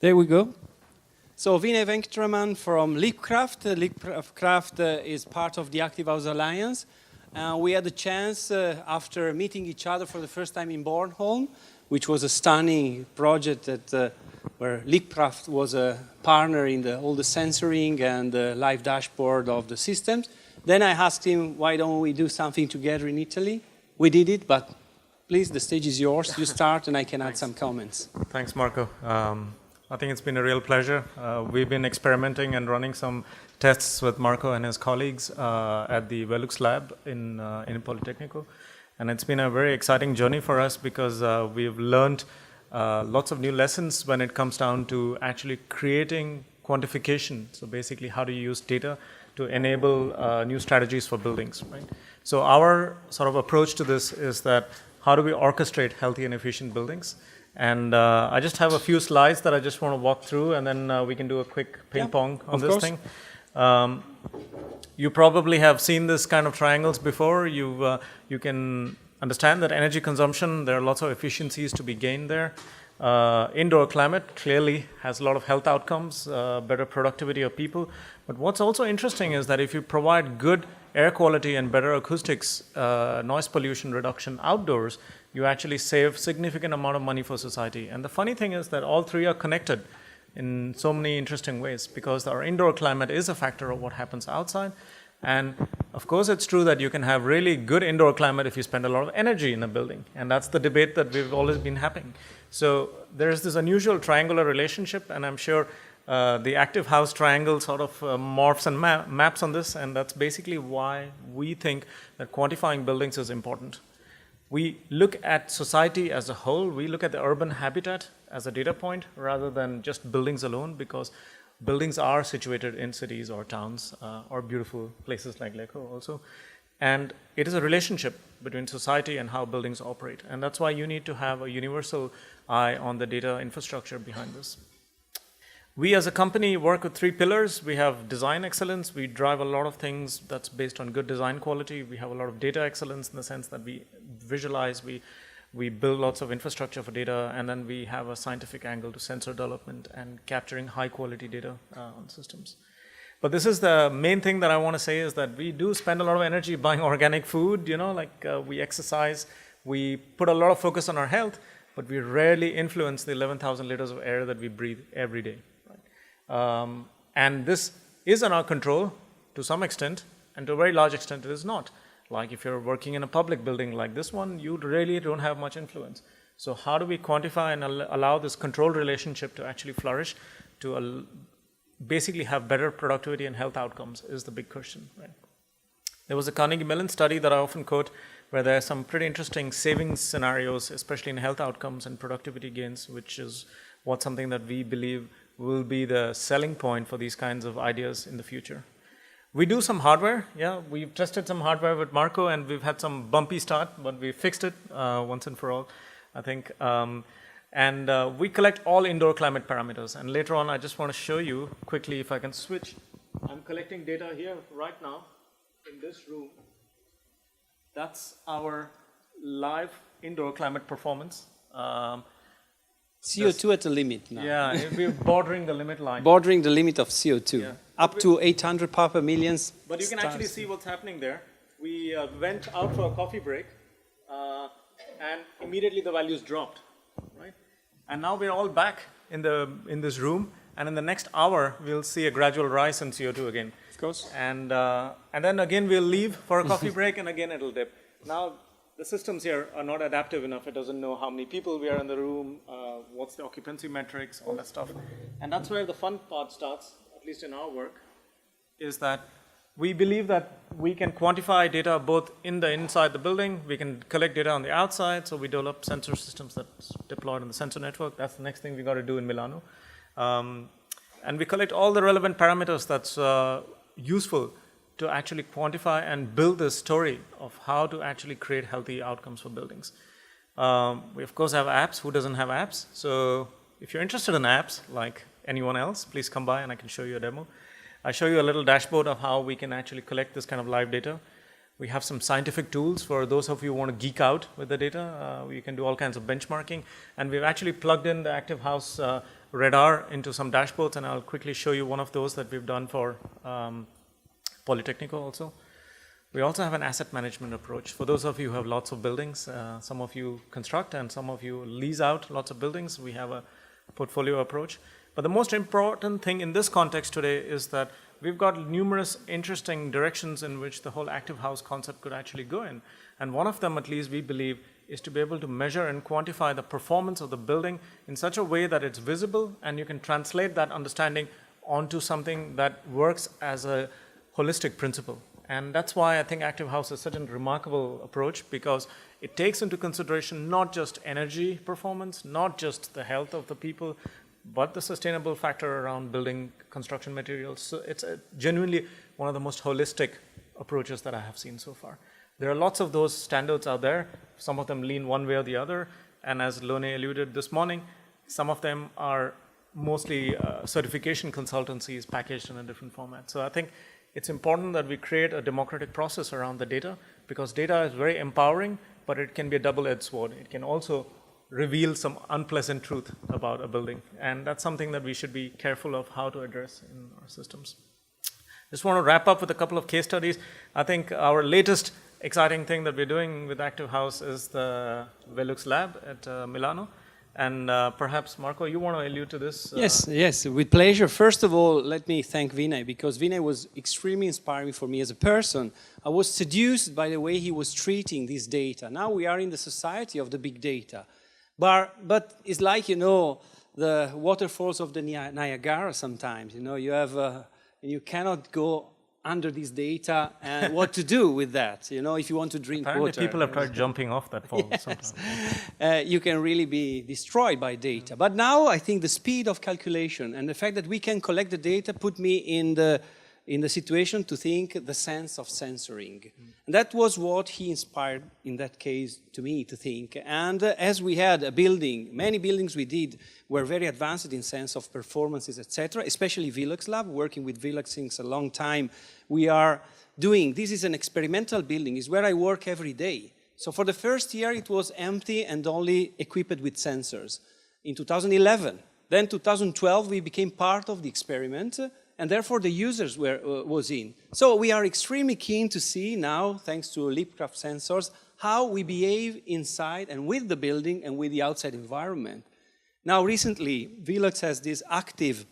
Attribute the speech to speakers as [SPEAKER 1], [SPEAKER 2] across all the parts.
[SPEAKER 1] There we go. So Vinay Venkatraman from Lecco. Lecco is part of the Active House Alliance. We had the chance, after meeting each other for the first time in Bornholm, which was a stunning project where Lecco was a partner in all the sensoring and the live dashboard of the systems. Then I asked him, why don't we do something together in Italy? We did it, but please, the stage is yours. You start and I can add some comments.
[SPEAKER 2] Thanks, Marco. I think it's been a real pleasure. We've been experimenting and running some tests with Marco and his colleagues at the Velux lab in Politecnico. And it's been a very exciting journey for us because we've learned lots of new lessons when it comes down to actually creating quantification. So basically, how do you use data to enable new strategies for buildings, right? So our sort of approach to this is that how do we orchestrate healthy and efficient buildings? And I just have a few slides that I just want to walk through, and then we can do a quick ping pong on this thing. You probably have seen this kind of triangles before. You can understand that energy consumption, there are lots of efficiencies to be gained there. Indoor climate clearly has a lot of health outcomes, better productivity of people. But what's also interesting is that if you provide good air quality and better acoustics, noise pollution reduction outdoors, you actually save significant amount of money for society. And the funny thing is that all three are connected in so many interesting ways, because our indoor climate is a factor of what happens outside. And of course, it's true that you can have really good indoor climate if you spend a lot of energy in a building. And that's the debate that we've always been having. So there's this unusual triangular relationship, and I'm sure the active house triangle sort of morphs and maps on this, and that's basically why we think that quantifying buildings is important. We look at society as a whole. We look at the urban habitat as a data point rather than just buildings alone, because buildings are situated in cities or towns or beautiful places like Lecco also. And it is a relationship between society and how buildings operate. And that's why you need to have a universal eye on the data infrastructure behind this. We as a company work with three pillars. We have design excellence. We drive a lot of things that's based on good design quality. We have a lot of data excellence in the sense that we visualize, we build lots of infrastructure for data, and then we have a scientific angle to sensor development and capturing high quality data on systems. But this is the main thing that I want to say, is that we do spend a lot of energy buying organic food, we exercise, we put a lot of focus on our health, but we rarely influence the 11,000 liters of air that we breathe every day. And this is in our control to some extent, and to a very large extent it is not. Like if you're working in a public building like this one, you really don't have much influence. So how do we quantify and allow this controlled relationship to actually flourish, to basically have better productivity and health outcomes is the big question, right? There was a Carnegie Mellon study that I often quote, where there are some pretty interesting savings scenarios, especially in health outcomes and productivity gains, which is something that we believe will be the selling point for these kinds of ideas in the future. We do some hardware. Yeah, we've tested some hardware with Marco, and we've had some bumpy start, but we fixed it once and for all, I think. And we collect all indoor climate parameters. And later on, I just want to show you quickly, if I can switch. I'm collecting data here right now in this room. That's our live indoor climate performance.
[SPEAKER 1] CO2 at the limit now.
[SPEAKER 2] Yeah, we're bordering the limit line.
[SPEAKER 1] Bordering the limit of CO2. Yeah. Up to 800 parts per million.
[SPEAKER 2] But you can actually see what's happening there. We went out for a coffee break, and immediately the values dropped, right? And now we're all back in this room, and in the next hour, we'll see a gradual rise in CO2 again.
[SPEAKER 1] Of course.
[SPEAKER 2] And then again, we'll leave for a coffee break, and again, it'll dip. Now, the systems here are not adaptive enough. It doesn't know how many people we are in the room, what's the occupancy metrics, all that stuff. And that's where the fun part starts, at least in our work, is that we believe that we can quantify data both inside the building, we can collect data on the outside, so we develop sensor systems that's deployed in the sensor network. That's the next thing we got to do in Milano. And we collect all the relevant parameters that's useful to actually quantify and build this story of how to actually create healthy outcomes for buildings. We of course have apps. Who doesn't have apps? So if you're interested in apps, like anyone else, please come by and I can show you a demo. I show you a little dashboard of how we can actually collect this kind of live data. We have some scientific tools for those of you who want to geek out with the data. You can do all kinds of benchmarking. And we've actually plugged in the Active House radar into some dashboards, and I'll quickly show you one of those that we've done for Polytechnico also. We also have an asset management approach. For those of you who have lots of buildings, some of you construct and some of you lease out lots of buildings, we have a portfolio approach. But the most important thing in this context today is that we've got numerous interesting directions in which the whole active house concept could actually go in. And one of them, at least we believe, is to be able to measure and quantify the performance of the building in such a way that it's visible and you can translate that understanding onto something that works as a holistic principle. And that's why I think active house is such a remarkable approach, because it takes into consideration not just energy performance, not just the health of the people, but the sustainable factor around building construction materials. So it's genuinely one of the most holistic approaches that I have seen so far. There are lots of those standards out there. Some of them lean one way or the other. And as Lone alluded this morning, some of them are mostly certification consultancies packaged in a different format. So I think it's important that we create a democratic process around the data, because data is very empowering, but it can be a double-edged sword. It can also reveal some unpleasant truth about a building. And that's something that we should be careful of how to address in our systems. Just want to wrap up with a couple of case studies. I think our latest exciting thing that we're doing with Active House is the Velux Lab at Milano. And perhaps, Marco, you want to allude to this?
[SPEAKER 1] Yes, with pleasure. First of all, let me thank Vinay, because Vinay was extremely inspiring for me as a person. I was seduced by the way he was treating this data. Now we are in the society of the big data. But it's like, the waterfalls of the Niagara sometimes. You have, you cannot go under this data and what to do with that, if you want to drink
[SPEAKER 2] Apparently
[SPEAKER 1] water.
[SPEAKER 2] People have tried jumping off that fall sometimes.
[SPEAKER 1] You can really be destroyed by data. But now I think the speed of calculation and the fact that we can collect the data put me in the situation to think the sense of censoring. And that was what he inspired in that case to me to think. And as we had a building, many buildings we did were very advanced in sense of performances, etc., especially Velux Lab, working with Velux since a long time. We are doing, this is an experimental building, is where I work every day. So for the first year it was empty and only equipped with sensors. In 2011, then 2012 we became part of the experiment, and therefore the users was in. So we are extremely keen to see now, thanks to Leapcraft sensors, how we behave inside and with the building and with the outside environment. Now recently, Velux has this active,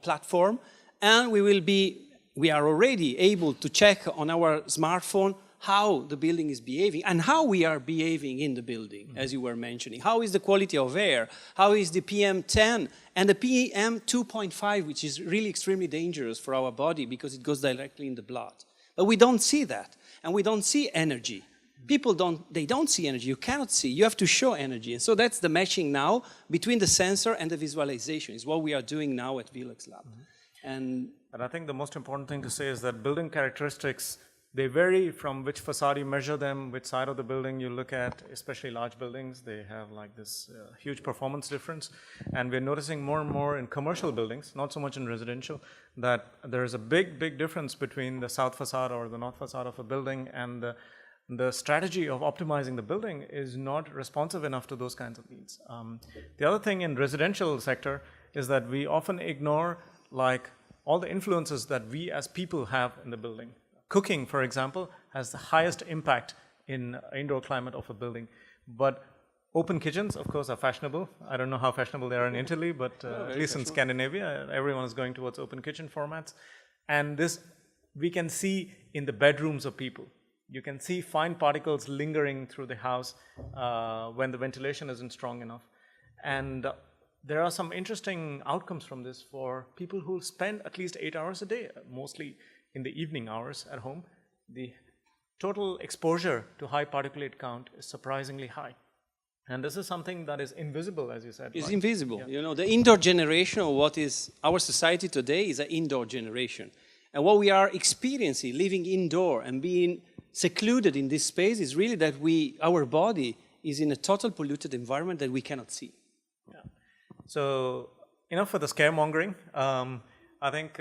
[SPEAKER 1] platform, and we are already able to check on our smartphone how the building is behaving and how we are behaving in the building, as you were mentioning. How is the quality of air? How is the PM10 and the PM2.5, which is really extremely dangerous for our body because it goes directly in the blood. But we don't see that, and we don't see energy. People don't see energy. You cannot see. You have to show energy. And so that's the matching now between the sensor and the visualization. Is what we are doing now at Velux Lab. And
[SPEAKER 2] I think the most important thing to say is that building characteristics, they vary from which facade you measure them, which side of the building you look at, especially large buildings. They have like this huge performance difference. And we're noticing more and more in commercial buildings, not so much in residential, that there is a big, big difference between the south facade or the north facade of a building, and the strategy of optimizing the building is not responsive enough to those kinds of needs. The other thing in residential sector is that we often ignore like all the influences that we as people have in the building. Cooking, for example, has the highest impact in indoor climate of a building. But open kitchens, of course, are fashionable. I don't know how fashionable they are in Italy, but at least in Scandinavia, everyone is going towards open kitchen formats. And this we can see in the bedrooms of people. You can see fine particles lingering through the house when the ventilation isn't strong enough. And there are some interesting outcomes from this for people who spend at least 8 hours a day, mostly in the evening hours at home. The total exposure to high particulate count is surprisingly high. And this is something that is invisible, as you said.
[SPEAKER 1] It's invisible. Yeah. The indoor generation of what is our society today is an indoor generation. And what we are experiencing, living indoor and being secluded in this space, is really that our body is in a total polluted environment that we cannot see.
[SPEAKER 2] Yeah. So enough for the scaremongering. I think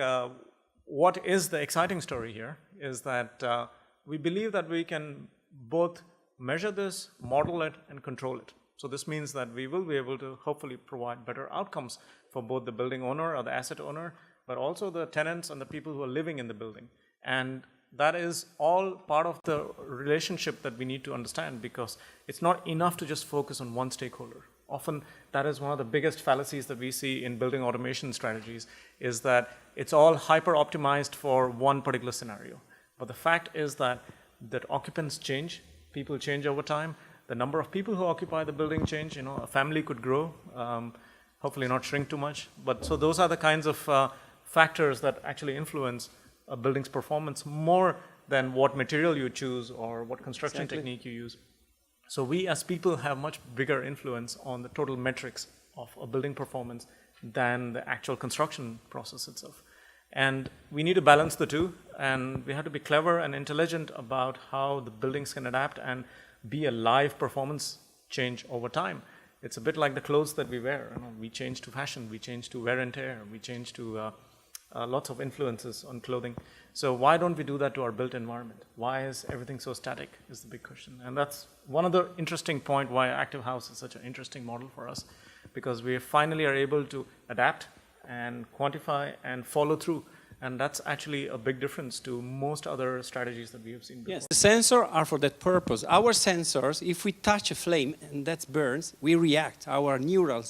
[SPEAKER 2] what is the exciting story here is that we believe that we can both measure this, model it, and control it. So this means that we will be able to hopefully provide better outcomes for both the building owner or the asset owner, but also the tenants and the people who are living in the building. And that is all part of the relationship that we need to understand, because it's not enough to just focus on one stakeholder. Often that is one of the biggest fallacies that we see in building automation strategies, is that it's all hyper optimized for one particular scenario. But the fact is that occupants change, people change over time, the number of people who occupy the building change, a family could grow, hopefully not shrink too much. But so those are the kinds of factors that actually influence a building's performance more than what material you choose or what construction technique you use. So we as people have much bigger influence on the total metrics of a building performance than the actual construction process itself. And we need to balance the two, and we have to be clever and intelligent about how the buildings can adapt and be a live performance change over time. It's a bit like the clothes that we wear. We change to fashion, we change to wear and tear, we change to lots of influences on clothing. So why don't we do that to our built environment? Why is everything so static is the big question. And that's one of the interesting point why Active House is such an interesting model for us, because we finally are able to adapt and quantify and follow through. And that's actually a big difference to most other strategies that we have seen before.
[SPEAKER 1] Yes, the sensors are for that purpose. Our sensors, if we touch a flame and that burns, we react. Our neural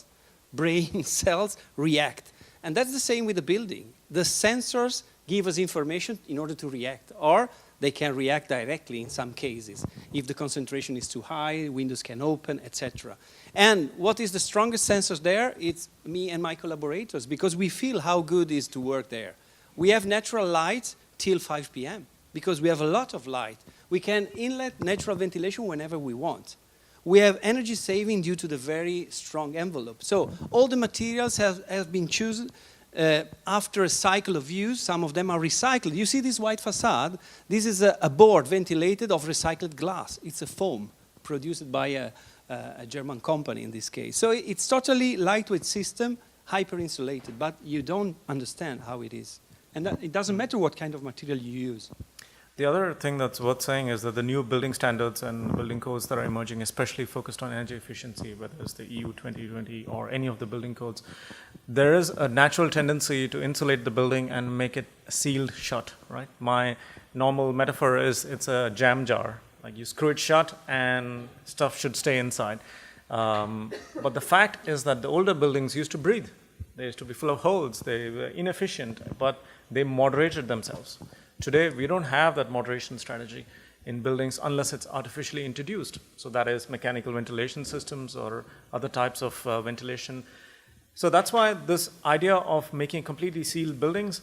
[SPEAKER 1] brain cells react. And that's the same with the building. The sensors give us information in order to react, or they can react directly in some cases. If the concentration is too high, windows can open, etc. And what is the strongest sensors there? It's me and my collaborators, because we feel how good it is to work there. We have natural light till 5 p.m. because we have a lot of light. We can inlet natural ventilation whenever we want. We have energy saving due to the very strong envelope. So all the materials have been chosen after a cycle of use. Some of them are recycled. You see this white facade? This is a board ventilated of recycled glass. It's a foam produced by a German company in this case. So it's totally lightweight system, hyper-insulated, but you don't understand how it is. And it doesn't matter what kind of material you use.
[SPEAKER 2] The other thing that's worth saying is that the new building standards and building codes that are emerging, especially focused on energy efficiency, whether it's the EU 2020 or any of the building codes, there is a natural tendency to insulate the building and make it sealed shut, right? My normal metaphor is it's a jam jar. Like you screw it shut and stuff should stay inside. But the fact is that the older buildings used to breathe. They used to be full of holes. They were inefficient, but they moderated themselves. Today, we don't have that moderation strategy in buildings unless it's artificially introduced. So that is mechanical ventilation systems or other types of ventilation. So that's why this idea of making completely sealed buildings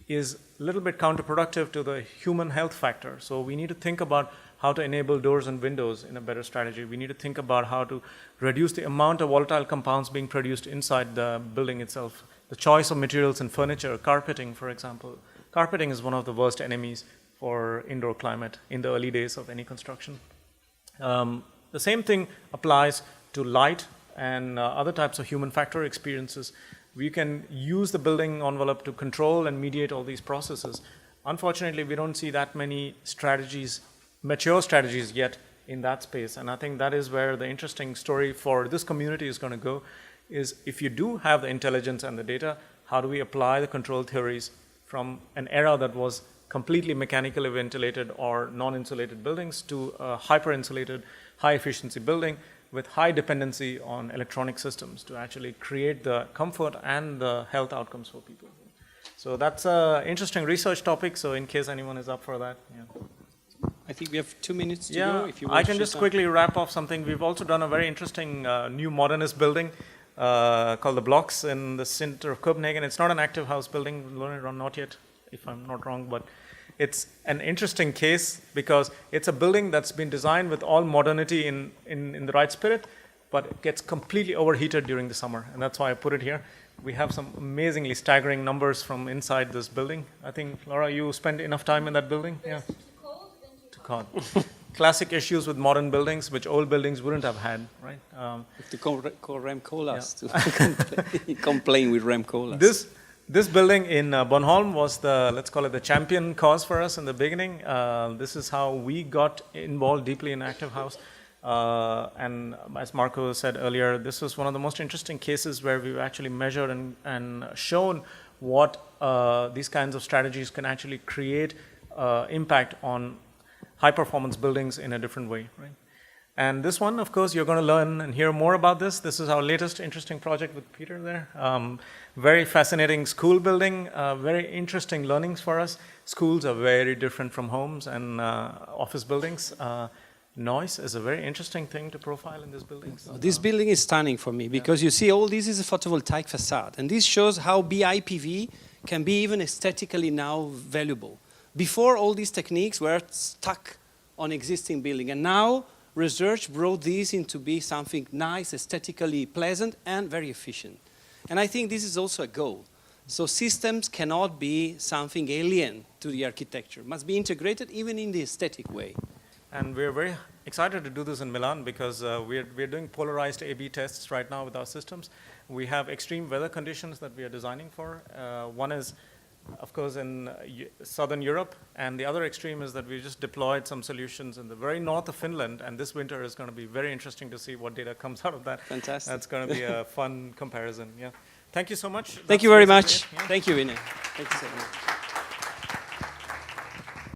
[SPEAKER 2] is a little bit counterproductive to the human health factor. So we need to think about how to enable doors and windows in a better strategy. We need to think about how to reduce the amount of volatile compounds being produced inside the building itself. The choice of materials in furniture, carpeting, for example. Carpeting is one of the worst enemies for indoor climate in the early days of any construction. The same thing applies to light and other types of human factor experiences. We can use the building envelope to control and mediate all these processes. Unfortunately, we don't see that many strategies, mature strategies yet in that space. And I think that is where the interesting story for this community is going to go, is if you do have the intelligence and the data, how do we apply the control theories from an era that was completely mechanically ventilated or non-insulated buildings to a hyper-insulated, high-efficiency building with high dependency on electronic systems to actually create the comfort and the health outcomes for people. So that's an interesting research topic, so in case anyone is up for that. Yeah.
[SPEAKER 1] I think we have 2 minutes to go. If you
[SPEAKER 2] I can just quickly wrap off something. We've also done a very interesting new modernist building called the Blocks in the center of Copenhagen. It's not an Active House building, not yet, if I'm not wrong, but it's an interesting case because it's a building that's been designed with all modernity in the right spirit, but it gets completely overheated during the summer, and that's why I put it here. We have some amazingly staggering numbers from inside this building. I think, Laura, you spent enough time in that building?
[SPEAKER 3] Yeah.
[SPEAKER 2] Too cold. Classic issues with modern buildings, which old buildings wouldn't have had, right?
[SPEAKER 1] Have to call Rem Koolhaas to complain with Rem Koolhaas.
[SPEAKER 2] This building in Bornholm was let's call it the champion cause for us in the beginning. This is how we got involved deeply in Active House. And as Marco said earlier, this was one of the most interesting cases where we've actually measured and shown what these kinds of strategies can actually create impact on high-performance buildings in a different way, right? And this one, of course, you're going to learn and hear more about this. This is our latest interesting project with Peter there. Very fascinating school building, very interesting learnings for us. Schools are very different from homes and office buildings. Noise is a very interesting thing to profile in these buildings.
[SPEAKER 1] This building is stunning for me because you see all this is a photovoltaic facade, and this shows how BIPV can be even aesthetically now valuable. Before, all these techniques were stuck on existing building, and now research brought this into be something nice, aesthetically pleasant, and very efficient. And I think this is also a goal. So systems cannot be something alien to the architecture, must be integrated even in the aesthetic way.
[SPEAKER 2] And we're very excited to do this in Milan because we're doing polarized A/B tests right now with our systems. We have extreme weather conditions that we are designing for. One is, of course, in southern Europe, and the other extreme is that we just deployed some solutions in the very north of Finland, and this winter is going to be very interesting to see what data comes out of that.
[SPEAKER 1] Fantastic.
[SPEAKER 2] That's going to be a fun comparison. Yeah. Thank you so much.
[SPEAKER 1] Thank you very much. Yeah. Thank you, Vinay. Thank you so much.